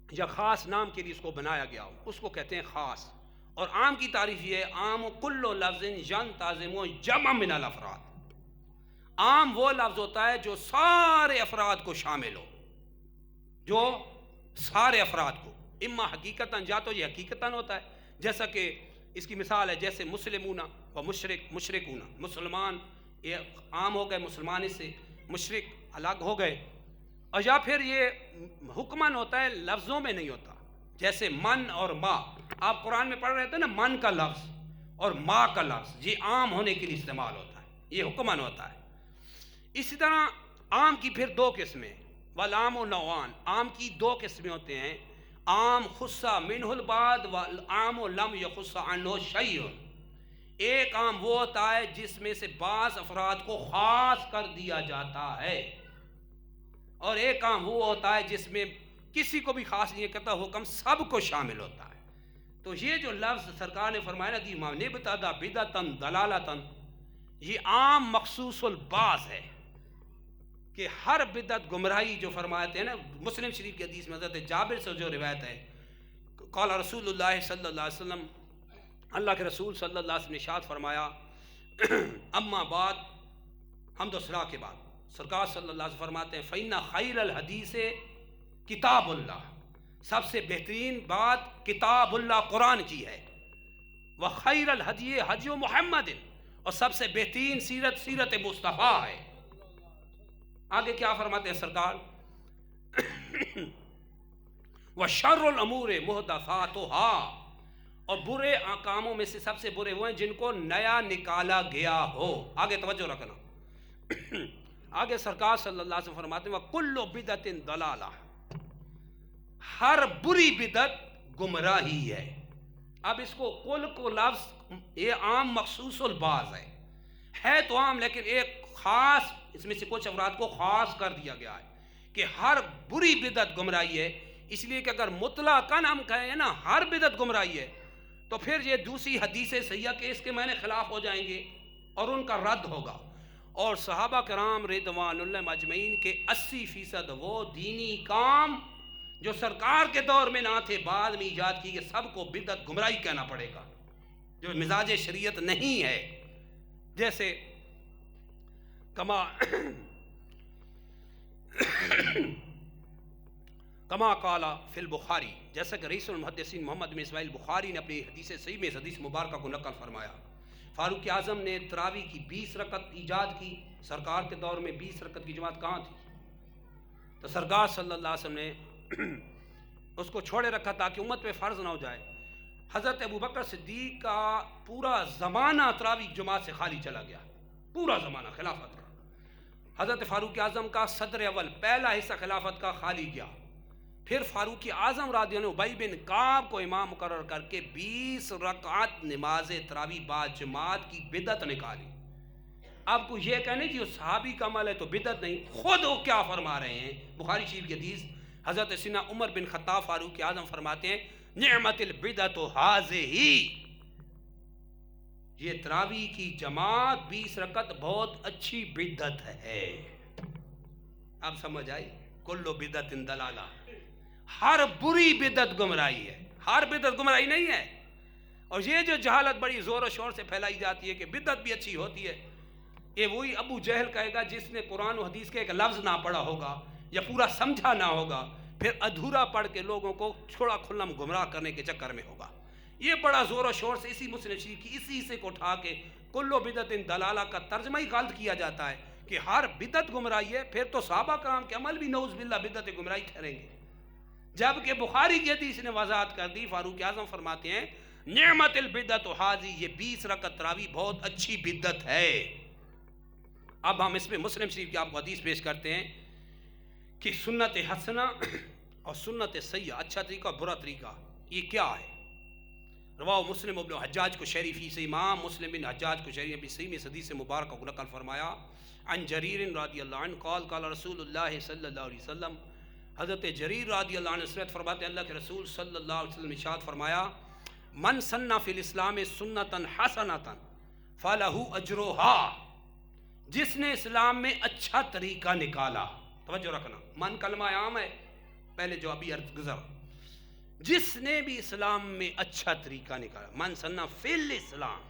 [SPEAKER 1] یا خاص نام کے لیے اس کو بنایا گیا ہو، اس کو کہتے ہیں خاص. اور عام کی تعریف یہ ہے عام کل لفظ ینتظم جمع من الافراد. عام وہ لفظ ہوتا ہے جو سارے افراد کو شامل ہو، جو سارے افراد کو، اما حقیقتاً، یا تو یہ حقیقتاً ہوتا ہے، جیسا کہ اس کی مثال ہے جیسے مسلمون و مشرکون، مسلمان یہ عام ہو گئے، مسلمان اس سے، مشرک الگ ہو گئے. اور یا پھر یہ حکماً ہوتا ہے، لفظوں میں نہیں ہوتا، جیسے من اور ما. آپ قرآن میں پڑھ رہے تھے نا، من کا لفظ اور ما کا لفظ، یہ عام ہونے کے لیے استعمال ہوتا ہے، یہ حکماً ہوتا ہے. اسی طرح آم کی پھر دو قسمیں، والعام و نوعان، آم کی دو قسمیں ہوتے ہیں، عام خصہ منہ البعض والعام لم یخص عنہ شیء۔ ایک عام وہ ہوتا ہے جس میں سے بعض افراد کو خاص کر دیا جاتا ہے، اور ایک عام وہ ہوتا ہے جس میں کسی کو بھی خاص نہیں کرتا، حکم سب کو شامل ہوتا ہے۔ تو یہ جو لفظ سرکار نے فرمایا کہ من ابتدع بدعۃ ضلالۃ، یہ عام مخصوص البعض ہے کہ ہر بدعت گمراہی، جو فرماتے ہیں نا مسلم شریف کی حدیث میں حضرت جابر سے جو روایت ہے، قال رسول اللہ صلی اللہ علیہ وسلم، اللہ کے رسول صلی اللہ علیہ وسلم نے ارشاد فرمایا، اما بعد، حمد و ثنا کے بعد سرکار صلی اللہ علیہ وسلم فرماتے ہیں فإن خیر الحدیث کتاب اللہ، سب سے بہترین بات کتاب اللہ قرآن کی ہے، وخیر الہدی ہدی محمد، اور سب سے بہترین سیرت سیرت مصطفیٰ ہے۔ آگے کیا فرماتے ہیں سرکار، وشر الامور محدثاتها، اور برے کاموں میں سے سب سے برے وہ ہیں جن کو نیا نکالا گیا ہو۔ آگے توجہ رکھنا، آگے سرکار صلی اللہ علیہ وسلم فرماتے ہیں وَكُلُّ بِدْعَةٍ ضَلَالَةٍ، ہر بری بدعت گمراہی ہے۔ اب اس کو کل کو لفظ یہ عام مخصوص البعض ہے تو عام، لیکن ایک خاص، اس میں سے کچھ افراد کو خاص کر دیا گیا ہے کہ ہر بری بدعت گمراہی ہے۔ اس لیے کہ اگر مطلقاً ہم کہیں نا ہر بدعت گمراہی ہے، تو پھر یہ دوسری حدیث صحیحہ کے اس کے معنی خلاف ہو جائیں گے اور ان کا رد ہوگا۔ اور صحابہ کرام رضوان اللہ اجمعین کے 80% وہ دینی کام جو سرکار کے دور میں نہ تھے، بعد میں ایجاد کی، کہ سب کو بدعت گمراہی کہنا پڑے گا، جو مزاج شریعت نہیں ہے۔ جیسے کما قال فی البخاری، جیسا کہ رئیس المحدثین محمد بن اسماعیل بخاری نے اپنی حدیث صحیح میں اس حدیث مبارکہ کو نقل فرمایا، فاروق اعظم نے تراویح کی 20 رکعت ایجاد کی۔ سرکار کے دور میں 20 رکعت کی جماعت کہاں تھی؟ تو سرکار صلی اللہ علیہ وسلم نے اس کو چھوڑے رکھا تاکہ امت پہ فرض نہ ہو جائے۔ حضرت ابوبکر صدیق کا پورا زمانہ تراویح جماعت سے خالی چلا گیا، پورا زمانہ خلافت کا۔ حضرت فاروق اعظم کا صدر اول پہلا حصہ خلافت کا خالی گیا۔ پھر فاروق اعظم رضی اللہ عنہ ابی بن کعب کو امام مقرر کر کے 20 رکعت نماز تراویح با جماعت کی بدعت نکالی۔ اب کو یہ کہنے کہ صحابی کا عمل ہے تو بدعت نہیں، خود وہ کیا فرما رہے ہیں؟ بخاری شریف کی حدیث، حضرت سیدنا عمر بن خطاب فاروق اعظم فرماتے ہیں نعمت البدعۃ ھذہ، یہ تراویح کی جماعت 20 رکعت بہت اچھی بدعت ہے۔ اب سمجھ آئی؟ کل بدعت ضلالہ، ہر بری بدعت گمراہی ہے، ہر بدعت گمراہی نہیں ہے۔ اور یہ جو جہالت بڑی زور و شور سے پھیلائی جاتی ہے کہ بدعت بھی اچھی ہوتی ہے، یہ وہی ابو جہل کہے گا جس نے قرآن و حدیث کے ایک لفظ نہ پڑھا ہوگا یا پورا سمجھا نہ ہوگا، پھر ادھورا پڑھ کے لوگوں کو چھوڑا کھلم گمراہ کرنے کے چکر میں ہوگا۔ یہ بڑا زور و شور سے اسی مسلم شریف کی اسی حصے کو اٹھا کے کل بدعت ضلالہ کا ترجمہ ہی غلط کیا جاتا ہے کہ ہر بدعت گمراہی ہے، پھر تو صحابہ کرام کے عمل بھی نعوذ باللہ بدعت گمراہی ٹھہریں گے۔ جبکہ بخاری کی حدیث نے وضاحت کر دی، فاروق اعظم فرماتے ہیں نعمت البدعۃ ھذہ، یہ 20 رکعت تراویح بہت اچھی بدعت ہے۔ اب ہم اس میں مسلم شریف کی آپ کو حدیث پیش کرتے ہیں کہ سنت حسنہ اور سنت سیئہ، اچھا طریقہ اور برا طریقہ، یہ کیا ہے؟ رواہ مسلم ابن حجاج کو شریف ہی سے، امام مسلم بن حجاج کو شریف بھی صحیح میں حدیث مبارکہ کو نقل فرمایا، عن جریر رضی اللہ عنہ قال قال رسول اللہ صلی اللہ علیہ وسلم، حضرت جریر رضی اللہ عنہ سنت فرماتے ہیں اللہ کے رسول صلی اللہ علیہ وسلم ارشاد فرمایا من سن فی الاسلام سنتا حسنتا فلہ اجرھا، جس نے اسلام میں اچھا طریقہ نکالا، توجہ رکھنا، من کلمہ عام ہے پہلے جو ابھی عرض گزر، جس نے بھی اسلام میں اچھا طریقہ نکالا، من سنہ فی الاسلام،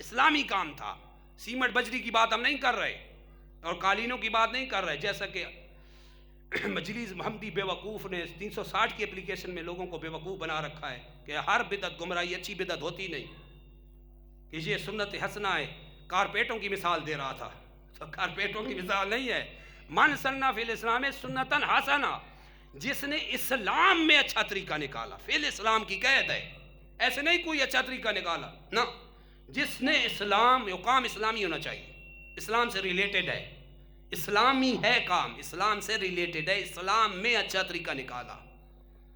[SPEAKER 1] اسلامی کام تھا، سیمٹ بجری کی بات ہم نہیں کر رہے اور قالینوں کی بات نہیں کر رہے، جیسا کہ مجلس محمدی بے وقوف نے 360 کی اپلیکیشن میں لوگوں کو بے وقوف بنا رکھا ہے کہ ہر بدعت گمراہی، اچھی بدعت ہوتی نہیں، کہ یہ سنت حسنہ ہے، کارپیٹوں کی مثال دے رہا تھا، تو کارپیٹوں کی مثال نہیں ہے۔ من سنہ فی الاسلام سنتا حسنہ، جس نے اسلام میں اچھا طریقہ نکالا، فی الاسلام کی قید ہے، ایسے نہیں کوئی اچھا طریقہ نکالا، نہ، جس نے اسلام، کام اسلامی ہونا چاہیے، اسلام سے ریلیٹڈ ہے، اسلامی ہے کام، اسلام سے ریلیٹڈ ہے، اسلام میں اچھا طریقہ نکالا،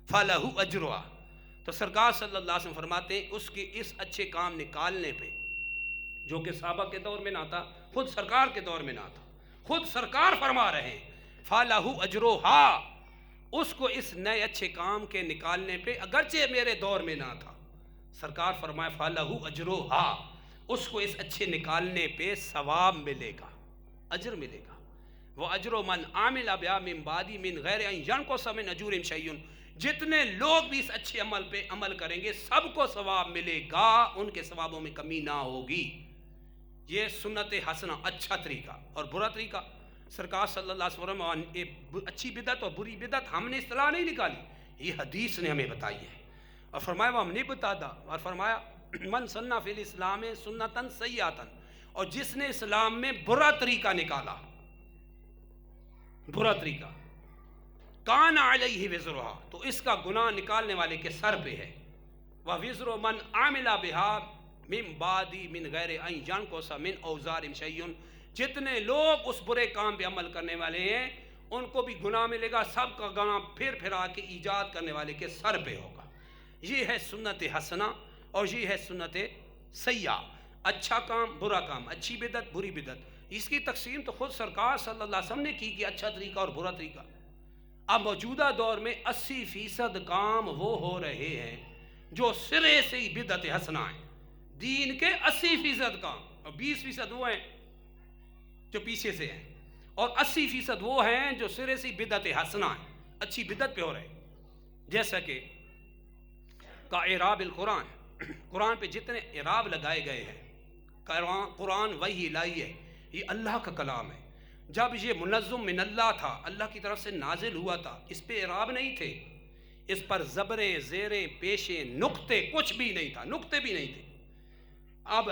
[SPEAKER 1] فَلَهُ أَجْرُهَا۔ تو سرکار صلی اللہ علیہ وسلم فرماتے ہیں اس کے اس اچھے کام نکالنے پہ، جو کہ صحابہ کے دور میں نہ تھا، خود سرکار کے دور میں نہ تھا، خود سرکار فرما رہے ہیں فَلَهُ أَجْرُهَا، اس کو اس نئے اچھے کام کے نکالنے پہ، اگرچہ میرے دور میں نہ تھا، سرکار فرمائے فَلَهُ أَجْرُهَا، اس کو اس اچھے نکالنے پہ ثواب ملے گا، اجر ملے گا۔ وَأَجْرُ مَنْ عَمِلَ بِهَا مِنْ بَعْدِهِ مِنْ غَيْرِ أَنْ يَنْقُصَ مِنْ أَجْرِهِمْ شَيْءٌ، جتنے لوگ بھی اس اچھے عمل پہ عمل کریں گے سب کو ثواب ملے گا، ان کے ثوابوں میں کمی نہ ہوگی۔ یہ سنت حسنہ، اچھا طریقہ۔ اور برا طریقہ، سرکار صلی اللہ علیہ وسلم اچھی بدعت اور بری بدعت ہم نے اصطلاح نہیں نکالی، یہ حدیث نے ہمیں بتائی ہے، اور فرمایا وَمَنِ ابْتَدَعَ، اور فرمایا من سنّ فی الاسلام سنتاً سیئۃً، اور جس نے اسلام میں برا طریقہ نکالا، برا طریقہ، کان علیہ وزرہا، تو اس کا گناہ نکالنے والے کے سر پہ ہے، وَوِزْرُ مَنْ عَمِلَ بِهَا مِنْ بَعْدِ مِنْ غَيْرِ أَنْ يَنْقُصَ مِنْ أَوْزَارِهِمْ شَيْءٌ، جتنے لوگ اس برے کام پہ عمل کرنے والے ہیں ان کو بھی گناہ ملے گا، سب کا گناہ پھر پھرا کے ایجاد کرنے والے کے سر پہ ہوگا۔ یہ ہے سنت حسنہ اور یہ ہے سنت سیئہ، اچھا کام برا کام، اچھی بدعت بری بدعت۔ اس کی تقسیم تو خود سرکار صلی اللہ علیہ وسلم نے کی کہ اچھا طریقہ اور برا طریقہ۔ اب موجودہ دور میں 80% کام وہ ہو رہے ہیں جو سرے سے ہی بدعت حسنہ ہیں، دین کے 80% کام، اور 20% وہ ہیں جو پیچھے سے ہیں، اور 80% وہ ہیں جو سرے سے بدعت حسنہ ہیں، اچھی بدعت پہ ہو رہے ہیں۔ جیسا کہ کا اعراب القرآن، قرآن پہ جتنے اعراب لگائے گئے ہیں، قرآن وحی الہی ہے، یہ اللہ کا کلام ہے۔ جب یہ منظم من اللہ تھا، اللہ کی طرف سے نازل ہوا تھا، اس پہ اعراب نہیں تھے، اس پر زبریں زیریں پیشیں نقطے کچھ بھی نہیں تھا، نقطے بھی نہیں تھے۔ اب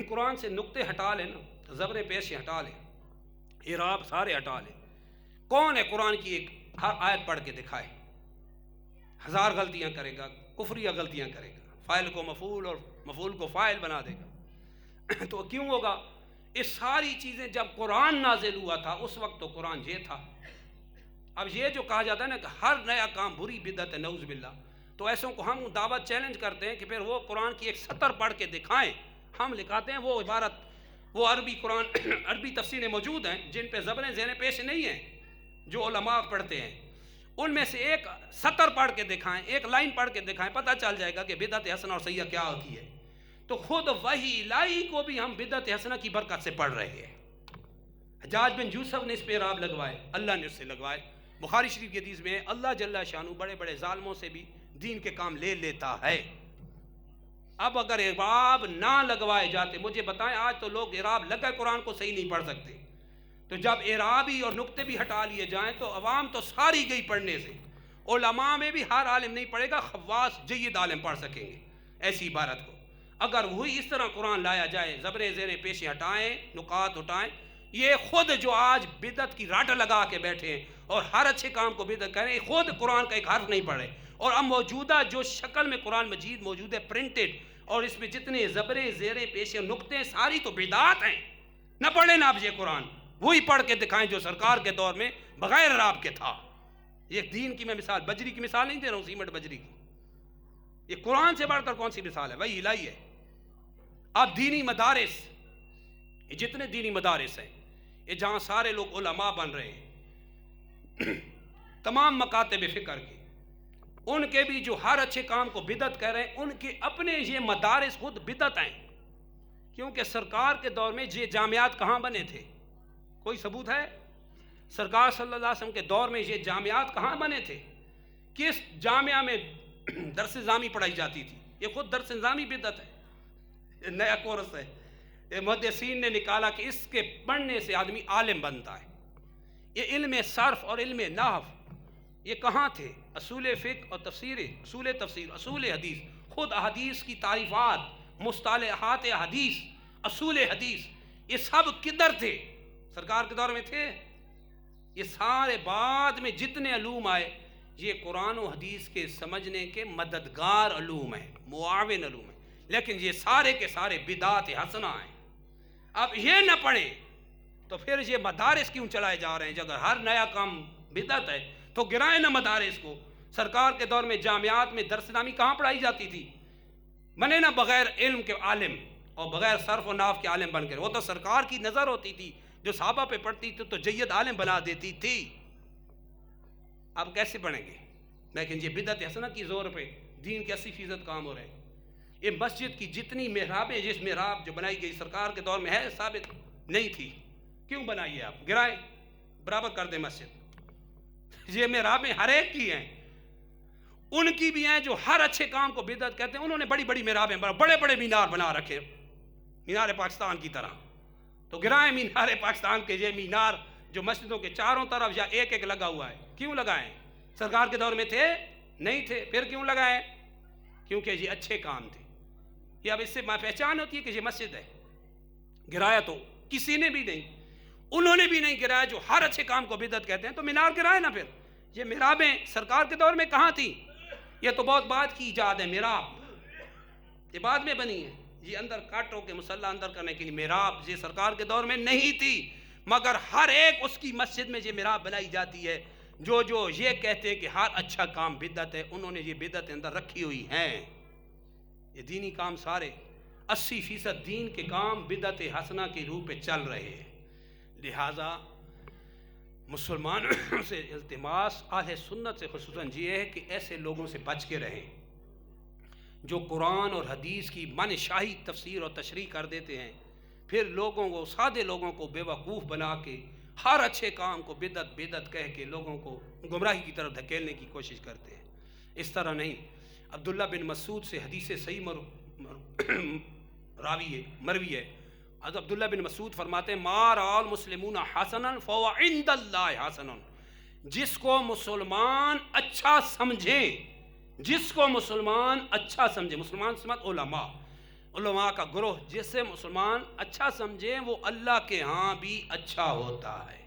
[SPEAKER 1] قرآن سے نقطے ہٹا لیں نا، زبریں پیشیں ہٹا لیں، اعراب سارے ہٹا لیں، کون ہے قرآن کی ایک ہر آیت پڑھ کے دکھائے؟ 1000 غلطیاں کرے گا، کفریہ غلطیاں کرے گا، فاعل کو مفعول اور مفعول کو فاعل بنا دے گا۔ تو کیوں ہوگا؟ یہ ساری چیزیں جب قرآن نازل ہوا تھا اس وقت تو قرآن یہ تھا۔ اب یہ جو کہا جاتا ہے نا کہ ہر نیا کام بری بدعت ہے، نعوذ باللہ، تو ایسوں کو ہم دعوت چیلنج کرتے ہیں کہ پھر وہ قرآن کی ایک سطر پڑھ کے دکھائیں۔ ہم لکھاتے ہیں وہ عبارت، وہ عربی قرآن عربی تفسیریں موجود ہیں جن پہ زبریں زیریں پیش نہیں ہیں، جو علماء پڑھتے ہیں، ان میں سے ایک سطر پڑھ کے دکھائیں، ایک لائن پڑھ کے دکھائیں، پتہ چل جائے گا کہ بدعت حسنہ اور سیئہ کیا ہوتی ہے۔ تو خود وحی الہی کو بھی ہم بدعت حسنہ کی برکت سے پڑھ رہے ہیں۔ حجاج بن یوسف نے اس پہ اعراب لگوائے، اللہ نے اس سے لگوائے۔ بخاری شریف کی حدیث میں ہے اللہ جل شانہ بڑے بڑے ظالموں سے بھی دین کے کام لے لیتا ہے۔ اب اگر اعراب نہ لگوائے جاتے، مجھے بتائیں آج تو لوگ اعراب لگا قرآن کو صحیح نہیں پڑھ سکتے، تو جب اعرابی اور نقطے بھی ہٹا لیے جائیں تو عوام تو ساری گئی پڑھنے سے۔ علماء میں بھی ہر عالم نہیں پڑھے گا، خواص جید عالم پڑھ سکیں گے ایسی عبارت کو۔ اگر وہی اس طرح قرآن لایا جائے، زبریں زیریں پیشیں ہٹائیں، نکات ہٹائیں، یہ خود جو آج بدعت کی راٹ لگا کے بیٹھے ہیں اور ہر اچھے کام کو بدعت کریں، خود قرآن کا ایک حرف نہیں پڑھے۔ اور اب موجودہ جو شکل میں قرآن مجید موجود ہے پرنٹڈ، اور اس میں جتنے زبریں زیریں پیشیں نقطے ساری تو بدعات ہیں، نہ پڑھیں نا آپ یہ قرآن، وہی پڑھ کے دکھائیں جو سرکار کے دور میں بغیر اعراب کے تھا۔ یہ دین کی میں مثال، بجری کی مثال نہیں دے رہا ہوں، سیمنٹ بجری کی، یہ قرآن سے بڑھ کر کون سی مثال ہے؟ وہی الہی ہے۔ اب دینی مدارس، یہ جتنے دینی مدارس ہیں، یہ جہاں سارے لوگ علماء بن رہے ہیں تمام مکاتب فکر کے، ان کے بھی جو ہر اچھے کام کو بدعت کہہ رہے ہیں، ان کے اپنے یہ مدارس خود بدعت ہیں، کیونکہ سرکار کے دور میں یہ جامعات کہاں بنے تھے؟ کوئی ثبوت ہے؟ سرکار صلی اللہ علیہ وسلم کے دور میں یہ جامعات کہاں بنے تھے؟ کس جامعہ میں درس نظامی پڑھائی جاتی تھی؟ یہ خود درس نظامی بدعت ہے، یہ نیا کورس ہے، یہ محدثین نے نکالا کہ اس کے پڑھنے سے آدمی عالم بنتا ہے۔ یہ علم صرف اور علم نحو یہ کہاں تھے؟ اصول فقہ اور تفسیر، اصول تفسیر، اصول حدیث، خود احادیث کی تعریفات، مصطلحات حدیث، اصول حدیث، یہ سب کدھر تھے؟ سرکار کے دور میں تھے؟ یہ سارے بعد میں جتنے علوم آئے یہ قرآن و حدیث کے سمجھنے کے مددگار علوم ہیں، معاون علوم ہیں، لیکن یہ سارے کے سارے بدعت حسنہ ہیں۔ اب یہ نہ پڑھیں تو پھر یہ مدارس کیوں چلائے جا رہے ہیں؟ اگر ہر نیا کام بدعت ہے تو گرائیں نہ مدارس کو۔ سرکار کے دور میں جامعات میں درس نامی کہاں پڑھائی جاتی تھی؟ بنے نہ بغیر علم کے عالم اور بغیر صرف و ناف کے عالم بن کر، وہ تو سرکار کی نظر ہوتی تھی، جو صحابہ پہ پڑتی تھی تو جید عالم بنا دیتی تھی۔ اب کیسے بنیں گے؟ لیکن یہ بدعت حسنہ کی زور پہ دین کے 80% کام ہو رہے ہیں۔ یہ مسجد کی جتنی محرابیں، جس محراب جو بنائی گئی سرکار کے دور میں ہے ثابت نہیں تھی، کیوں بنائیے آپ؟ گرائیں، برابر کر دیں مسجد۔ یہ محرابیں ہر ایک کی ہیں، ان کی بھی ہیں جو ہر اچھے کام کو بدعت کہتے ہیں۔ انہوں نے بڑی بڑی محرابیں، بڑے بڑے مینار بنا رکھے، مینار پاکستان کی طرح۔ تو گرائیں مینار پاکستان کے یہ مینار جو مسجدوں کے چاروں طرف یا ایک ایک لگا ہوا ہے، کیوں لگائیں؟ سرکار کے دور میں تھے؟ نہیں تھے، پھر کیوں لگائیں؟ کیونکہ یہ اچھے کام تھے۔ یہ اب اس سے پہچان ہوتی ہے کہ یہ مسجد ہے۔ گرایا تو کسی نے بھی نہیں، انہوں نے بھی نہیں گرایا جو ہر اچھے کام کو بدعت کہتے ہیں، تو مینار گرائے نا۔ پھر یہ محرابیں سرکار کے دور میں کہاں تھی؟ یہ تو بہت بعد کی ایجاد ہے محراب، یہ بعد میں بنی ہے۔ یہ اندر کاٹوں کے مسلح اندر کرنے کے لیے محراب یہ سرکار کے دور میں نہیں تھی، مگر ہر ایک اس کی مسجد میں یہ محراب بنائی جاتی ہے۔ جو یہ کہتے ہیں کہ ہر اچھا کام بدعت ہے، انہوں نے یہ بدعت اندر رکھی ہوئی ہیں۔ یہ دینی کام سارے 80% دین کے کام بدعت حسنہ کے روح پہ چل رہے ہیں۔ لہٰذا مسلمانوں سے التماس اہل سنت سے خصوصاً یہ ہے کہ ایسے لوگوں سے بچ کے رہیں جو قرآن اور حدیث کی من شاہی تفسیر اور تشریح کر دیتے ہیں، پھر لوگوں کو، سادے لوگوں کو بے وقوف بنا کے ہر اچھے کام کو بدعت بدعت کہہ کے لوگوں کو گمراہی کی طرف دھکیلنے کی کوشش کرتے ہیں۔ اس طرح نہیں۔ عبداللہ بن مسعود سے حدیث صحیح مروی ہے۔ حضرت عبداللہ بن مسعود فرماتے ہیں ما رأى المسلمون حسنا فهو عند اللہ حسن۔ جس کو مسلمان اچھا سمجھیں، جس کو مسلمان اچھا سمجھے، مسلمان سمجھ علماء کا گروہ، جس سے مسلمان اچھا سمجھیں وہ اللہ کے ہاں بھی اچھا ہوتا ہے۔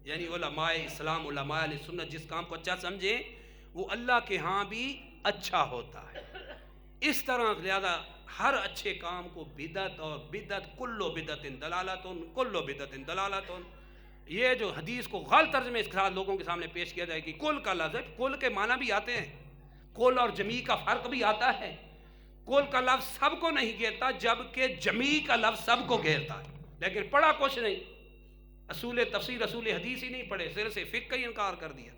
[SPEAKER 1] یعنی علماء اسلام، علماء اہل سنت جس کام کو اچھا سمجھیں وہ اللہ کے ہاں بھی اچھا ہوتا ہے۔ اس طرح لہذا ہر اچھے کام کو بدعت، اور بدعت کلو بدعت دلالتن، کلو بدعت دلالتن، یہ جو حدیث کو غلط ترجمے اس کے ساتھ لوگوں کے سامنے پیش کیا جائے کہ کل کا لفظ ہے، کل کے معنی بھی آتے ہیں، کل اور جمیع کا فرق بھی آتا ہے۔ کل کا لفظ سب کو نہیں گھیرتا، جبکہ جمیع کا لفظ سب کو گھیرتا ہے، لیکن پڑھا کچھ نہیں، اصول تفسیر اصول حدیث ہی نہیں پڑھے، صرف سے فقہ کا ہی انکار کر دیا۔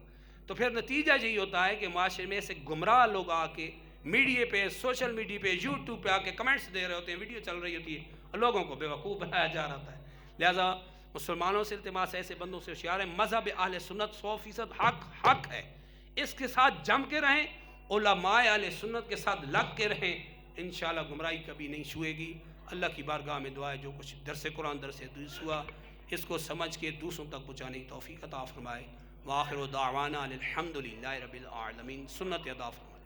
[SPEAKER 1] تو پھر نتیجہ یہی ہوتا ہے کہ معاشرے میں سے گمراہ لوگ آ کے میڈیا پہ، سوشل میڈیا پہ، یوٹیوب پہ آ کے کمنٹس دے رہے ہوتے ہیں، ویڈیو چل رہی ہوتی ہے اور لوگوں کو بے وقوف بنایا جا رہا ہے۔ لہٰذا مسلمانوں سے التماس ایسے بندوں سے ہوشیار ہے، مذہب اہل سنت 100% حق ہے، اس کے ساتھ جم کے رہیں، علماء اہل سنت کے ساتھ لگ کے رہیں، انشاءاللہ گمراہی کبھی نہیں چھوئے گی۔ اللہ کی بارگاہ میں دعا ہے جو کچھ درس قرآن درس حدیث ہوا اس کو سمجھ کے دوسروں تک پہنچانے کی توفیق عطا فرمائے۔ وآخر دعوانا الحمدللہ رب العالمین۔ سنت ادا فرمائے۔